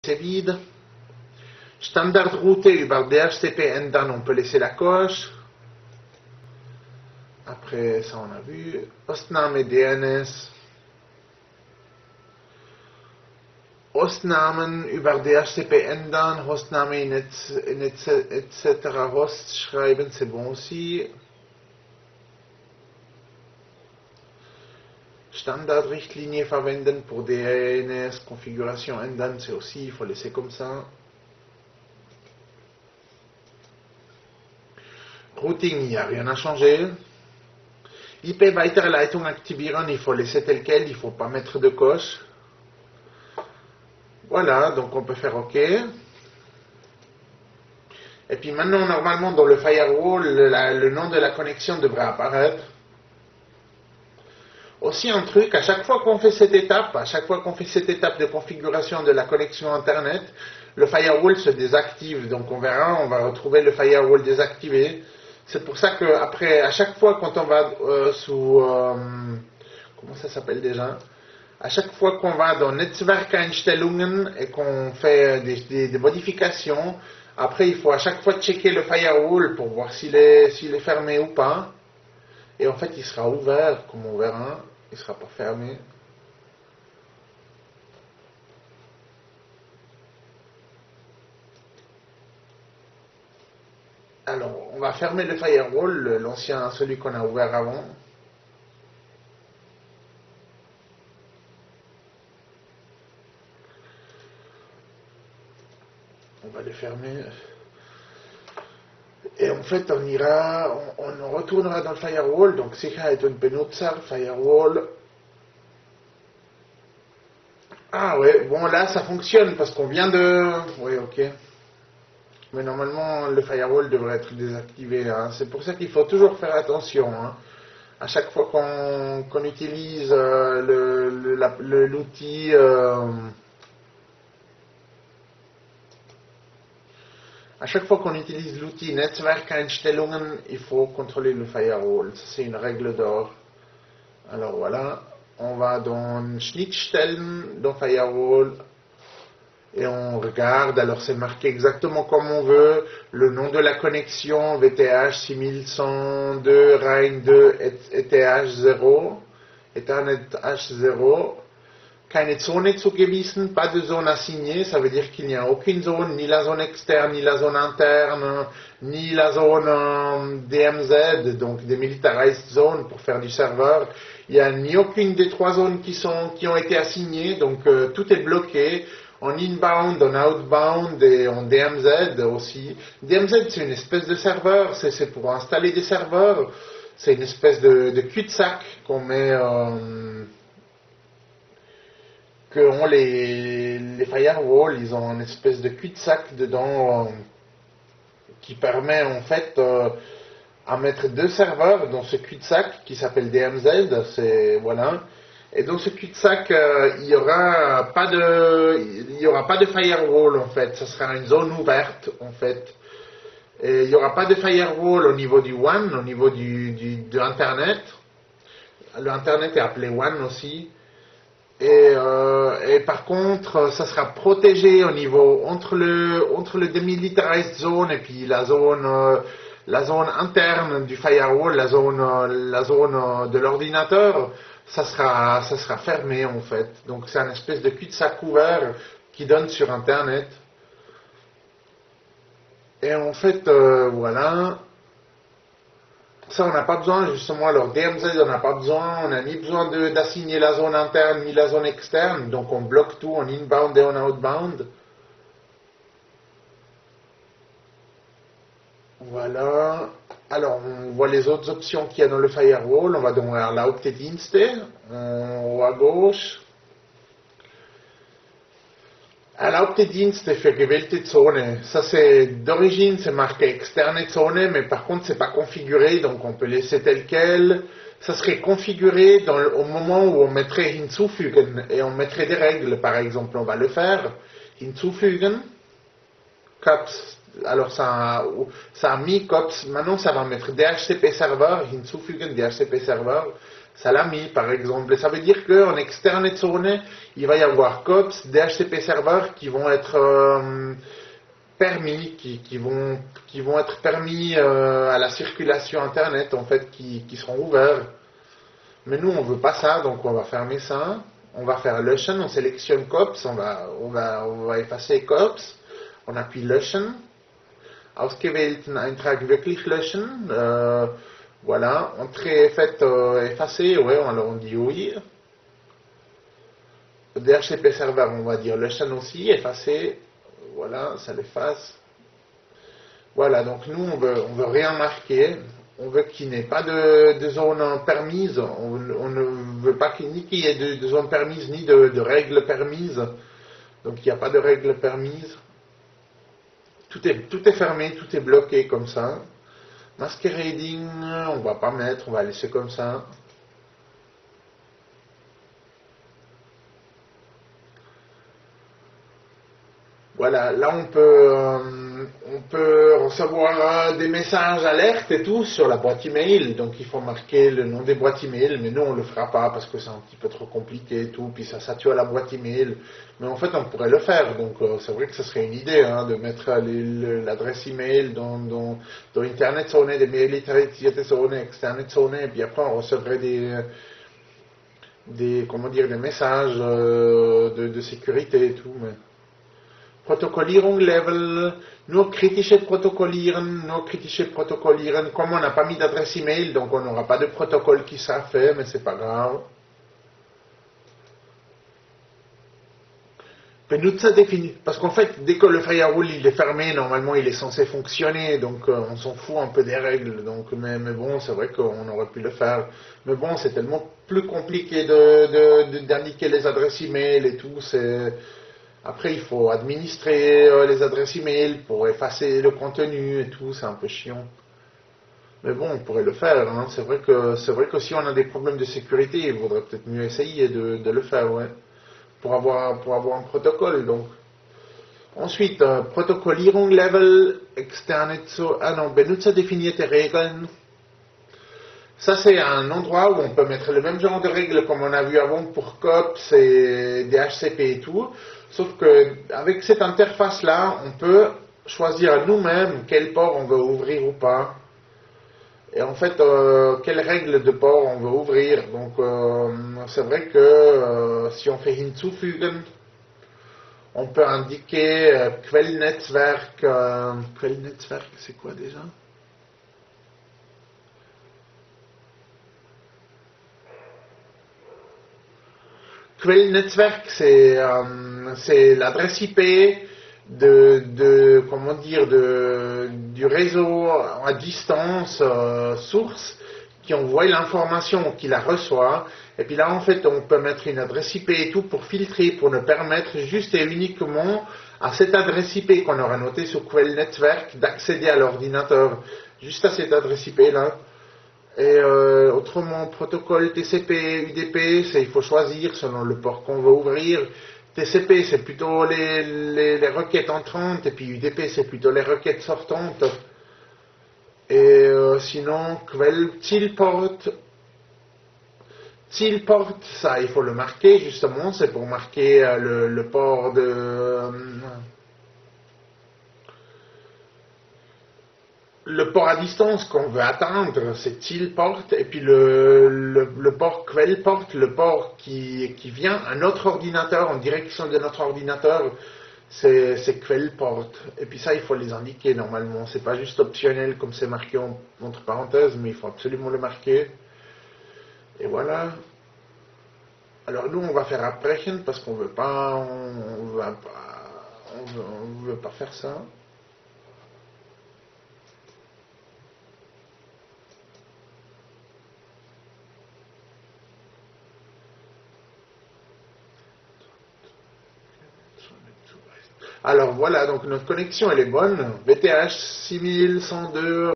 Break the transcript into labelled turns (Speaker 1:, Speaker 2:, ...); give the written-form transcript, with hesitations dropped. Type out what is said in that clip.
Speaker 1: c'est vide. Standardroute über DHCP-Ändern, on peut laisser la coche. Après, ça on a vu. Hostname DNS. Hostnamen über DHCP ändern, Hostname etc. Host schreiben, c'est bon aussi. Standardrichtlinie verwenden pour DNS, configuration ändern, c'est aussi, il faut laisser comme ça. Routing, il n'y a rien à changer. IP Weiterleitung aktivieren, il faut laisser tel quel, il ne faut pas mettre de coche. Voilà, donc on peut faire OK. Et puis maintenant, normalement, dans le firewall, le nom de la connexion devrait apparaître. Aussi un truc, à chaque fois qu'on fait cette étape de configuration de la connexion Internet, le firewall se désactive. Donc on verra, on va retrouver le firewall désactivé. C'est pour ça qu'après, à chaque fois quand on va comment ça s'appelle déjà? À chaque fois qu'on va dans Netzwerkeinstellungen et qu'on fait des modifications, après il faut à chaque fois checker le firewall pour voir s'il est fermé ou pas. Et en fait il sera ouvert, comme on verra, il ne sera pas fermé. Alors on va fermer le firewall, l'ancien, celui qu'on a ouvert avant. On va les fermer. Et en fait, on retournera dans le firewall. Donc, Sicherheit und Benutzer, firewall. Ah ouais, bon là, ça fonctionne parce qu'on vient de... Oui, ok. Mais normalement, le firewall devrait être désactivé. Hein. C'est pour ça qu'il faut toujours faire attention. Hein. À chaque fois qu'on utilise l'outil... À chaque fois qu'on utilise l'outil Netzwerkeinstellungen, il faut contrôler le firewall. C'est une règle d'or. Alors voilà, on va dans Schnittstellen, dans Firewall, et on regarde. Alors c'est marqué exactement comme on veut. Le nom de la connexion, VTH 6102, RHINE 2, ETH 0, Ethernet H0. Keine Zone zugewiesen, pas de zone assignée, ça veut dire qu'il n'y a aucune zone, ni la zone externe, ni la zone interne, ni la zone DMZ, donc Demilitarized Zone pour faire du serveur. Il n'y a ni aucune des trois zones qui ont été assignées, donc tout est bloqué en inbound, en outbound et en DMZ aussi. DMZ c'est une espèce de serveur, c'est pour installer des serveurs, c'est une espèce de cul-de-sac qu'on met... que les firewalls, ils ont une espèce de cul-de-sac dedans qui permet en fait à mettre deux serveurs dans ce cul-de-sac qui s'appelle DMZ, voilà. Et dans ce cul-de-sac, il y aura pas de firewall en fait, ce sera une zone ouverte en fait. Et il n'y aura pas de firewall au niveau du WAN, au niveau de Internet. Le Internet est appelé WAN aussi. Et par contre, ça sera protégé au niveau entre le demilitarized zone et puis la zone interne du firewall, la zone de l'ordinateur, ça sera fermé en fait. Donc c'est un espèce de cul-de-sac ouvert qui donne sur Internet. Et en fait, voilà. Ça, on n'a pas besoin, justement, alors DMZ, on n'a pas besoin, on n'a ni besoin d'assigner la zone interne ni la zone externe, donc on bloque tout en inbound et en outbound. Voilà. Alors, on voit les autres options qu'il y a dans le firewall, on va dans Erlaubte-Dienste, en haut à gauche. Erlaubte-Dienste für gewählte Zone. Ça c'est d'origine, c'est marqué externe zone, mais par contre c'est pas configuré, donc on peut laisser tel quel. Ça serait configuré au moment où on mettrait hinzufügen et on mettrait des règles, par exemple, on va le faire. Hinzufügen, COPS. Alors ça a mis COPS. Maintenant ça va mettre DHCP serveur, hinzufügen DHCP serveur. Salami par exemple. Et ça veut dire qu'en externe zone, il va y avoir COPS, DHCP serveurs qui vont être permis, qui vont être permis à la circulation internet en fait, qui seront ouverts. Mais nous on veut pas ça, donc on va fermer ça. On va faire Löschen, on sélectionne COPS, on va effacer COPS, on appuie Löschen. Ausgewählten Eintrag wirklich löschen. Voilà, entrée faite effacée, ouais, alors on dit oui. DHCP serveur, on va dire löschen aussi, effacer. Voilà, ça l'efface. Voilà, donc nous on veut rien marquer. On veut qu'il n'y ait pas de zone permise. On ne veut pas qu'il y ait de zone permise ni de règles permises. Donc il n'y a pas de règles permises. Tout est fermé, tout est bloqué comme ça. Masquerading, on va pas mettre, on va laisser comme ça. Voilà, là on peut recevoir des messages alertes et tout sur la boîte email, donc il faut marquer le nom des boîtes email, mais nous on le fera pas parce que c'est un petit peu trop compliqué et tout, puis ça sature la boîte email, mais en fait on pourrait le faire, donc c'est vrai que ce serait une idée de mettre l'adresse email dans Internet Zone, des mails Internet Zone, Externet Zone, et puis après on recevrait des messages de sécurité et tout, mais Protokollierung Level, nur kritische Protokollieren, Comme on n'a pas mis d'adresse email, donc on n'aura pas de protocole qui sera fait, mais c'est pas grave. Benutzer défini, parce qu'en fait, dès que le firewall il est fermé, normalement il est censé fonctionner, donc on s'en fout un peu des règles, donc, mais bon, c'est vrai qu'on aurait pu le faire. Mais bon, c'est tellement plus compliqué d'indiquer les adresses email et tout, Après, il faut administrer les adresses email pour effacer le contenu et tout, c'est un peu chiant. Mais bon, on pourrait le faire. C'est vrai que si on a des problèmes de sécurité, il vaudrait peut-être mieux essayer de le faire, ouais, pour avoir un protocole. Donc, ensuite, Protokollierung Level externe benutzerdefinierte Regeln. Ça, c'est un endroit où on peut mettre le même genre de règles comme on a vu avant pour COPS et DHCP et tout. Sauf que avec cette interface-là, on peut choisir nous-mêmes quel port on veut ouvrir ou pas. Et en fait, quelles règles de port on veut ouvrir. Donc, c'est vrai que si on fait hinzufügen, on peut indiquer Quellnetzwerk. Quellnetzwerk, c'est quoi déjà? Quellnetzwerk, c'est l'adresse IP du réseau à distance source qui envoie l'information, qui la reçoit. Et puis là, en fait, on peut mettre une adresse IP et tout pour filtrer, pour ne permettre juste et uniquement à cette adresse IP qu'on aura notée sur Quellnetzwerk d'accéder à l'ordinateur. Juste à cette adresse IP là. Et autrement, protocole TCP, UDP, il faut choisir selon le port qu'on veut ouvrir. TCP, c'est plutôt les requêtes entrantes, et puis UDP, c'est plutôt les requêtes sortantes. Et sinon, Quell Zielport, ça, il faut le marquer, justement, c'est pour marquer le port le port à distance qu'on veut atteindre, c'est Zielport, et puis le port Quellport, le port qui vient à notre ordinateur, en direction de notre ordinateur, c'est Quellport. Et puis ça, il faut les indiquer normalement. C'est pas juste optionnel comme c'est marqué entre parenthèses, mais il faut absolument le marquer. Et voilà. Alors nous, on va faire abbrechen parce qu'on veut pas, on veut pas faire ça. Alors voilà, donc notre connexion elle est bonne. VTH 6102